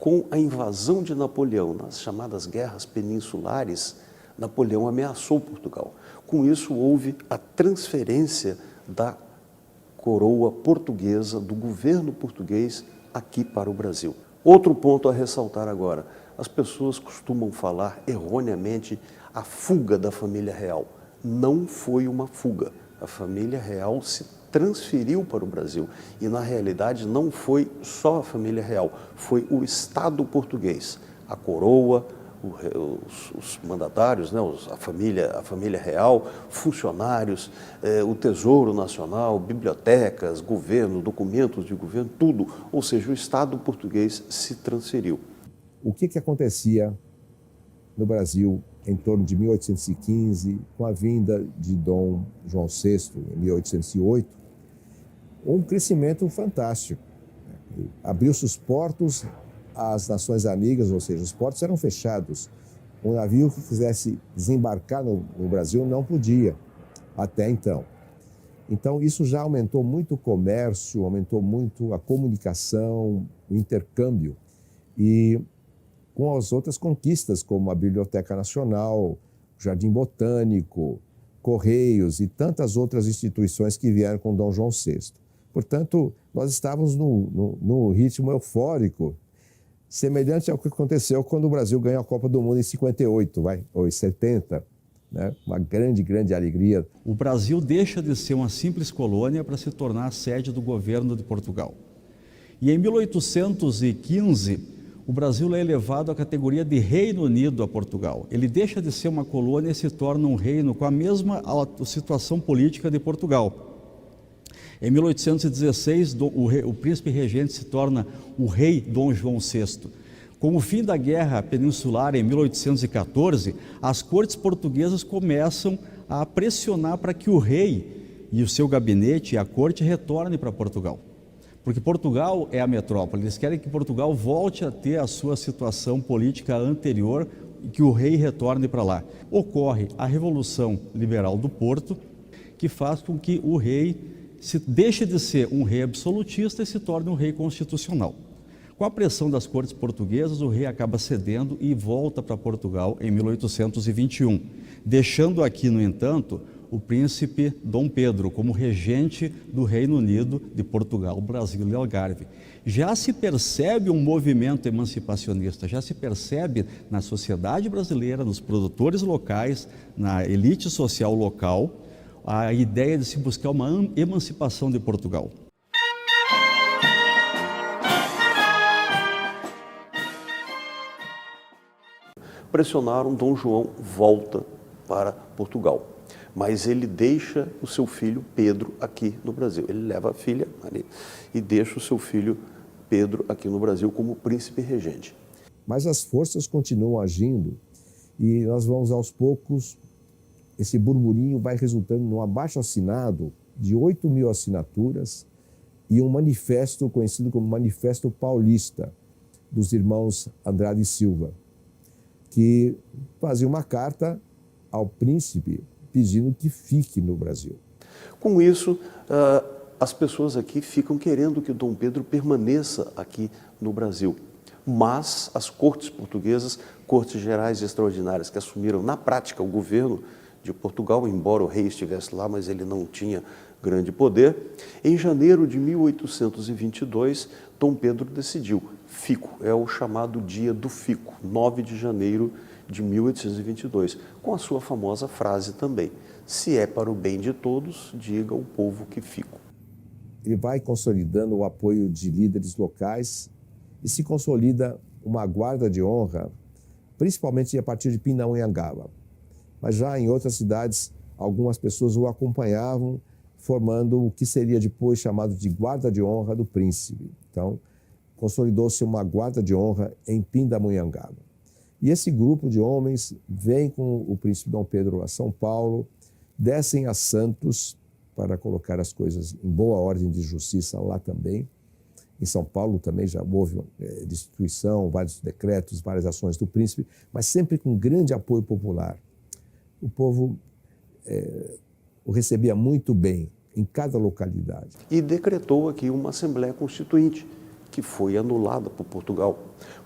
com a invasão de Napoleão nas chamadas guerras peninsulares, Napoleão ameaçou Portugal. Com isso, houve a transferência da coroa portuguesa, do governo português, aqui para o Brasil. Outro ponto a ressaltar agora: as pessoas costumam falar erroneamente a fuga da família real. Não foi uma fuga. A família real se transferiu para o Brasil e, na realidade, não foi só a família real, foi o Estado português, a coroa, os mandatários, né, a família real, funcionários, o Tesouro Nacional, bibliotecas, governo, documentos de governo, tudo. Ou seja, o Estado português se transferiu. O que acontecia no Brasil em torno de 1815, com a vinda de Dom João VI, em 1808, um crescimento fantástico. Abriu-se os portos às nações amigas, ou seja, os portos eram fechados. Um navio que quisesse desembarcar no Brasil não podia, até então. Então, isso já aumentou muito o comércio, aumentou muito a comunicação, o intercâmbio. E com as outras conquistas, como a Biblioteca Nacional, o Jardim Botânico, Correios e tantas outras instituições que vieram com Dom João VI. Portanto, nós estávamos num ritmo eufórico, semelhante ao que aconteceu quando o Brasil ganhou a Copa do Mundo em 58, ou em 70. Né? Uma grande, grande alegria. O Brasil deixa de ser uma simples colônia para se tornar a sede do governo de Portugal. E em 1815, o Brasil é elevado à categoria de Reino Unido a Portugal. Ele deixa de ser uma colônia e se torna um reino com a mesma situação política de Portugal. Em 1816, o príncipe regente se torna o rei Dom João VI. Com o fim da Guerra Peninsular em 1814, as cortes portuguesas começam a pressionar para que o rei e o seu gabinete e a corte retornem para Portugal. Porque Portugal é a metrópole, eles querem que Portugal volte a ter a sua situação política anterior e que o rei retorne para lá. Ocorre a Revolução Liberal do Porto, que faz com que o rei deixe de ser um rei absolutista e se torne um rei constitucional. Com a pressão das cortes portuguesas, o rei acaba cedendo e volta para Portugal em 1821, deixando aqui, no entanto, o príncipe Dom Pedro como regente do Reino Unido de Portugal, Brasil e Algarve. Já se percebe um movimento emancipacionista, já se percebe na sociedade brasileira, nos produtores locais, na elite social local, a ideia de se buscar uma emancipação de Portugal. Pressionaram, Dom João volta para Portugal, mas ele deixa o seu filho Pedro aqui no Brasil. Ele leva a filha Maria e deixa o seu filho Pedro aqui no Brasil como príncipe regente. Mas as forças continuam agindo e nós vamos aos poucos. Esse burburinho vai resultando num abaixo-assinado de 8.000 assinaturas e um manifesto conhecido como Manifesto Paulista, dos irmãos Andrade e Silva, que fazia uma carta ao príncipe pedindo que fique no Brasil. Com isso, as pessoas aqui ficam querendo que Dom Pedro permaneça aqui no Brasil. Mas as cortes portuguesas, cortes gerais extraordinárias, que assumiram na prática o governo de Portugal, embora o rei estivesse lá, mas ele não tinha grande poder. Em janeiro de 1822, Dom Pedro decidiu, fico, é o chamado Dia do Fico, 9 de janeiro de 1822, com a sua famosa frase também: se é para o bem de todos, diga ao povo que fico. Ele vai consolidando o apoio de líderes locais e se consolida uma guarda de honra, principalmente a partir de Pindamonhangaba. Mas já em outras cidades, algumas pessoas o acompanhavam, formando o que seria depois chamado de Guarda de Honra do Príncipe. Então, consolidou-se uma Guarda de Honra em Pindamonhangaba. E esse grupo de homens vem com o príncipe Dom Pedro a São Paulo, descem a Santos para colocar as coisas em boa ordem de justiça lá também. Em São Paulo também já houve destituição, vários decretos, várias ações do príncipe, mas sempre com grande apoio popular. O povo o recebia muito bem em cada localidade. E decretou aqui uma Assembleia Constituinte, que foi anulada por Portugal.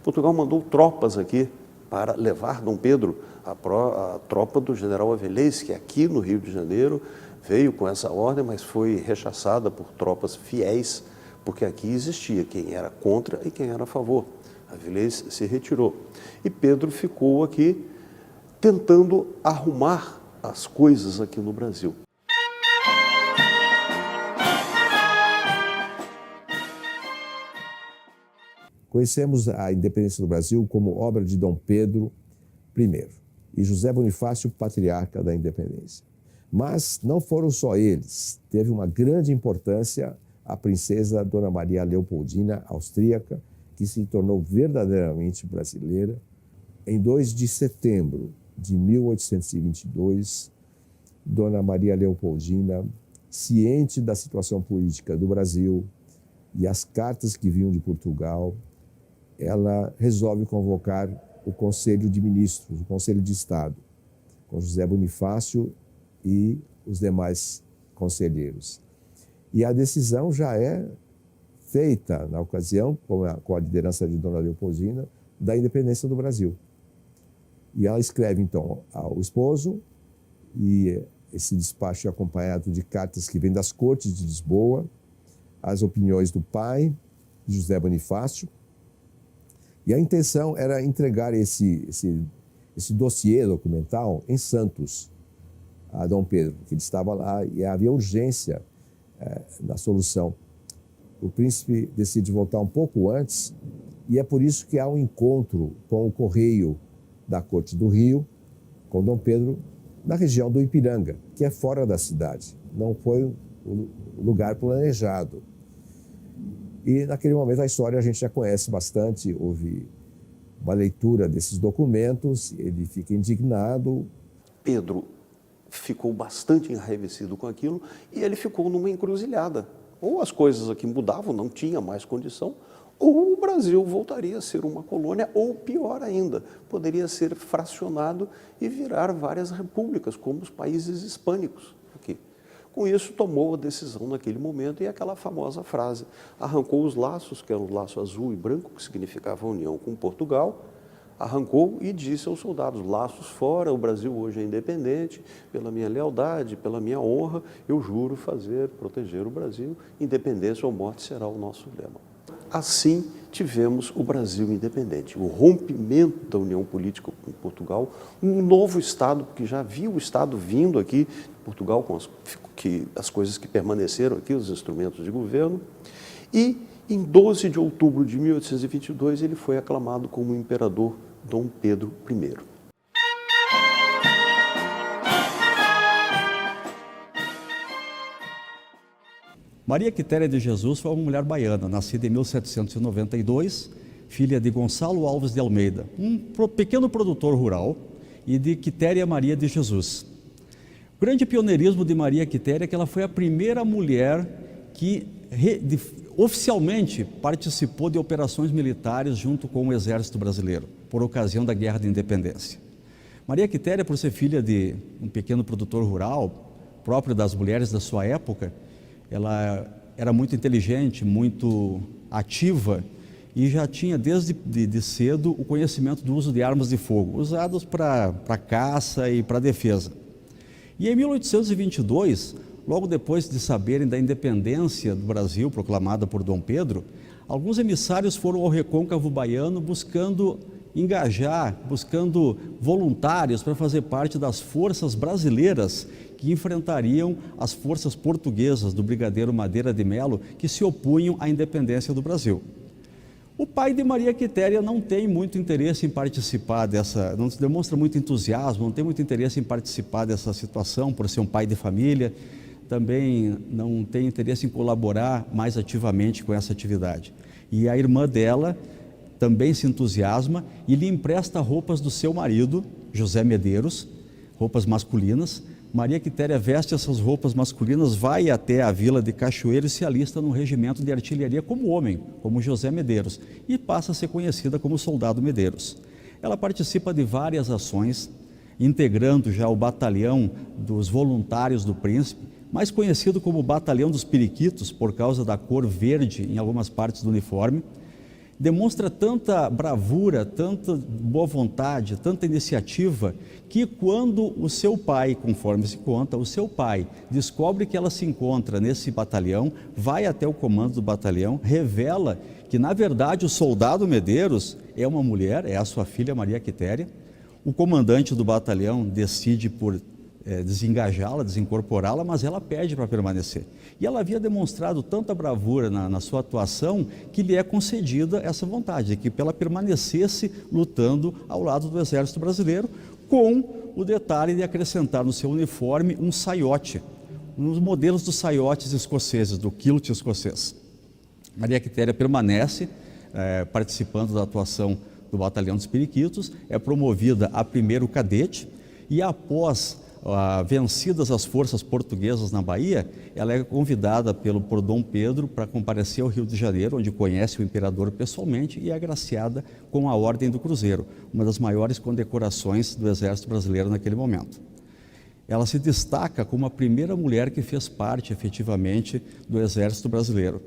Portugal mandou tropas aqui para levar Dom Pedro, a tropa do general Avilés, que aqui no Rio de Janeiro veio com essa ordem, mas foi rechaçada por tropas fiéis, porque aqui existia quem era contra e quem era a favor. Avilés se retirou. E Pedro ficou aqui tentando arrumar as coisas aqui no Brasil. Conhecemos a independência do Brasil como obra de Dom Pedro I e José Bonifácio, patriarca da independência. Mas não foram só eles. Teve uma grande importância a princesa Dona Maria Leopoldina, austríaca, que se tornou verdadeiramente brasileira. Em 2 de setembro de 1822, Dona Maria Leopoldina, ciente da situação política do Brasil e as cartas que vinham de Portugal, ela resolve convocar o Conselho de Ministros, o Conselho de Estado, com José Bonifácio e os demais conselheiros. E a decisão já é feita, na ocasião, com a liderança de Dona Leopoldina, da independência do Brasil. E ela escreve, então, ao esposo, e esse despacho é acompanhado de cartas que vêm das cortes de Lisboa, as opiniões do pai, José Bonifácio, e a intenção era entregar esse dossiê documental em Santos, a Dom Pedro, que ele estava lá e havia urgência na solução. O príncipe decide voltar um pouco antes e é por isso que há um encontro com o Correio da Corte do Rio, com Dom Pedro, na região do Ipiranga, que é fora da cidade. Não foi o lugar planejado. E naquele momento a história a gente já conhece bastante, houve uma leitura desses documentos, ele fica indignado. Pedro ficou bastante enraivecido com aquilo e ele ficou numa encruzilhada. Ou as coisas aqui mudavam, não tinha mais condição, ou o Brasil voltaria a ser uma colônia, ou pior ainda, poderia ser fracionado e virar várias repúblicas, como os países hispânicos aqui. Com isso, tomou a decisão naquele momento e aquela famosa frase, arrancou os laços, que era o laço azul e branco, que significava a união com Portugal, arrancou e disse aos soldados, laços fora, o Brasil hoje é independente, pela minha lealdade, pela minha honra, eu juro proteger o Brasil, independência ou morte será o nosso lema. Assim, tivemos o Brasil independente, o rompimento da união política com Portugal, um novo Estado, porque já havia o Estado vindo aqui, Portugal, com as coisas que permaneceram aqui, os instrumentos de governo, e em 12 de outubro de 1822 ele foi aclamado como imperador Dom Pedro I. Maria Quitéria de Jesus foi uma mulher baiana, nascida em 1792, filha de Gonçalo Alves de Almeida, um pequeno produtor rural, e de Quitéria Maria de Jesus. O grande pioneirismo de Maria Quitéria é que ela foi a primeira mulher que oficialmente participou de operações militares junto com o Exército Brasileiro, por ocasião da Guerra da Independência. Maria Quitéria, por ser filha de um pequeno produtor rural, próprio das mulheres da sua época, ela era muito inteligente, muito ativa e já tinha desde cedo o conhecimento do uso de armas de fogo, usadas para caça e para defesa. E em 1822, logo depois de saberem da independência do Brasil, proclamada por Dom Pedro, alguns emissários foram ao recôncavo baiano buscando engajar, buscando voluntários para fazer parte das forças brasileiras que enfrentariam as forças portuguesas do brigadeiro Madeira de Melo, que se opunham à independência do Brasil. O pai de Maria Quitéria não tem muito interesse em participar não demonstra muito entusiasmo, não tem muito interesse em participar dessa situação, por ser um pai de família, também não tem interesse em colaborar mais ativamente com essa atividade. E a irmã dela também se entusiasma e lhe empresta roupas do seu marido, José Medeiros, roupas masculinas. Maria Quitéria veste essas roupas masculinas, vai até a vila de Cachoeiro e se alista no regimento de artilharia como homem, como José Medeiros, e passa a ser conhecida como Soldado Medeiros. Ela participa de várias ações, integrando já o batalhão dos voluntários do príncipe, mais conhecido como Batalhão dos Periquitos, por causa da cor verde em algumas partes do uniforme. demonstra tanta bravura, tanta boa vontade, tanta iniciativa, que quando o seu pai, conforme se conta, o seu pai descobre que ela se encontra nesse batalhão, vai até o comando do batalhão, revela que, na verdade, o soldado Medeiros é uma mulher, é a sua filha Maria Quitéria. O comandante do batalhão decide por desengajá-la, desincorporá-la, mas ela pede para permanecer. E ela havia demonstrado tanta bravura na sua atuação que lhe é concedida essa vontade, de que ela permanecesse lutando ao lado do Exército Brasileiro, com o detalhe de acrescentar no seu uniforme um saiote, nos modelos dos saiotes escoceses, do kilt escocês. Maria Quitéria permanece participando da atuação do Batalhão dos Periquitos, é promovida a primeiro cadete e após vencidas as forças portuguesas na Bahia, ela é convidada por Dom Pedro para comparecer ao Rio de Janeiro, onde conhece o imperador pessoalmente e é agraciada com a Ordem do Cruzeiro, uma das maiores condecorações do Exército Brasileiro naquele momento. Ela se destaca como a primeira mulher que fez parte efetivamente do Exército Brasileiro.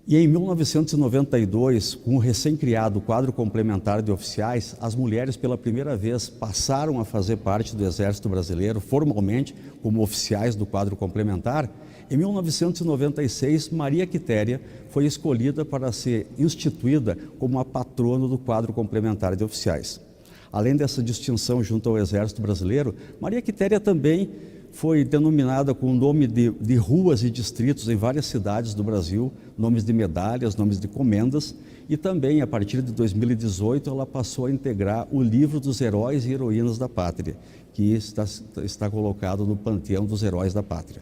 E em 1992, com o recém-criado quadro complementar de oficiais, as mulheres pela primeira vez passaram a fazer parte do Exército Brasileiro, formalmente como oficiais do quadro complementar. Em 1996, Maria Quitéria foi escolhida para ser instituída como a patrona do quadro complementar de oficiais. Além dessa distinção junto ao Exército Brasileiro, Maria Quitéria também foi denominada com o nome de ruas e distritos em várias cidades do Brasil, nomes de medalhas, nomes de comendas, e também, a partir de 2018, ela passou a integrar o livro dos heróis e heroínas da pátria, que está colocado no panteão dos heróis da pátria.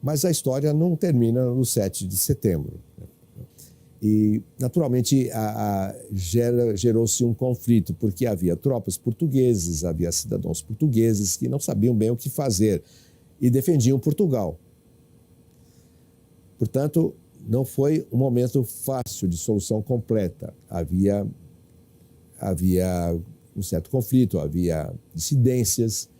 Mas a história não termina no 7 de setembro. E, naturalmente, gerou-se um conflito, porque havia tropas portuguesas, havia cidadãos portugueses que não sabiam bem o que fazer e defendiam Portugal. Portanto, não foi um momento fácil de solução completa. Havia um certo conflito, havia dissidências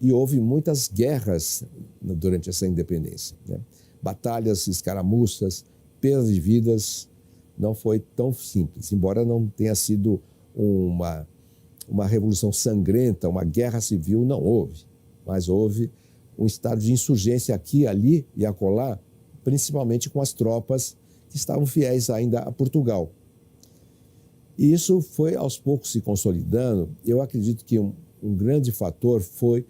e houve muitas guerras durante essa independência, né? Batalhas, escaramuças, perdas de vidas. Não foi tão simples, embora não tenha sido uma revolução sangrenta, uma guerra civil, não houve. Mas houve um estado de insurgência aqui, ali e acolá, principalmente com as tropas que estavam fiéis ainda a Portugal. E isso foi aos poucos se consolidando. Eu acredito que um grande fator foi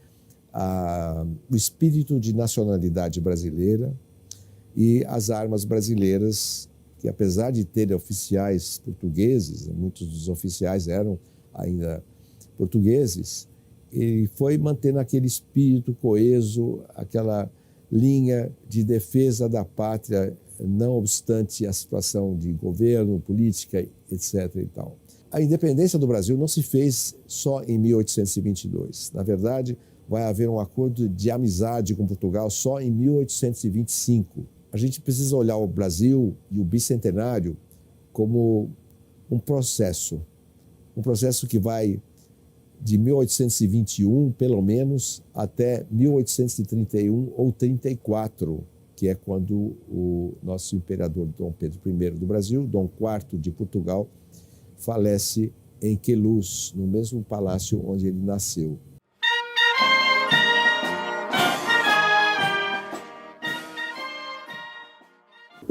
o espírito de nacionalidade brasileira e as armas brasileiras, que apesar de terem oficiais portugueses, muitos dos oficiais eram ainda portugueses, e foi mantendo aquele espírito coeso, aquela linha de defesa da pátria, não obstante a situação de governo, política, etc. e tal. A independência do Brasil não se fez só em 1822. Na verdade, vai haver um acordo de amizade com Portugal só em 1825. A gente precisa olhar o Brasil e o bicentenário como um processo que vai de 1821, pelo menos, até 1831 ou 34, que é quando o nosso imperador Dom Pedro I do Brasil, Dom IV de Portugal, falece em Queluz, no mesmo palácio onde ele nasceu.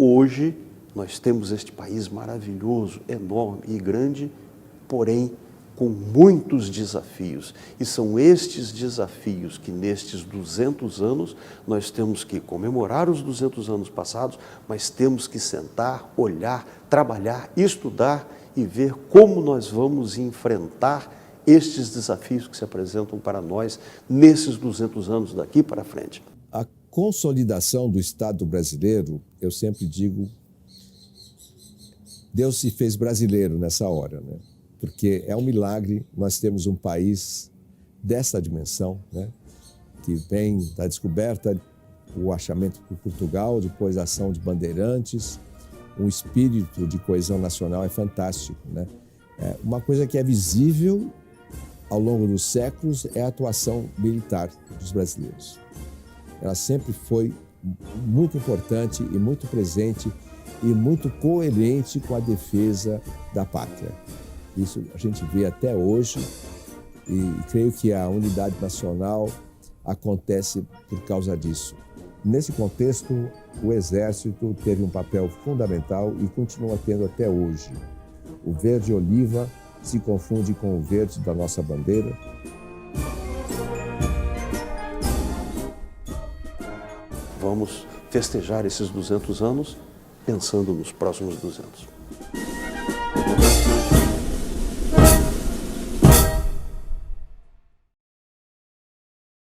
Hoje, nós temos este país maravilhoso, enorme e grande, porém com muitos desafios. E são estes desafios que, nestes 200 anos, nós temos que comemorar os 200 anos passados, mas temos que sentar, olhar, trabalhar, estudar e ver como nós vamos enfrentar estes desafios que se apresentam para nós nesses 200 anos daqui para frente. A consolidação do Estado brasileiro, eu sempre digo, Deus se fez brasileiro nessa hora, né? Porque é um milagre nós temos um país dessa dimensão, né? Que vem da descoberta, o achamento por Portugal, depois a ação de Bandeirantes, um espírito de coesão nacional é fantástico, né? Uma coisa que é visível ao longo dos séculos é a atuação militar dos brasileiros. ela sempre foi muito importante e muito presente e muito coerente com a defesa da pátria. Isso a gente vê até hoje e creio que a unidade nacional acontece por causa disso. Nesse contexto, o Exército teve um papel fundamental e continua tendo até hoje. O verde oliva se confunde com o verde da nossa bandeira. Vamos festejar esses 200 anos pensando nos próximos 200.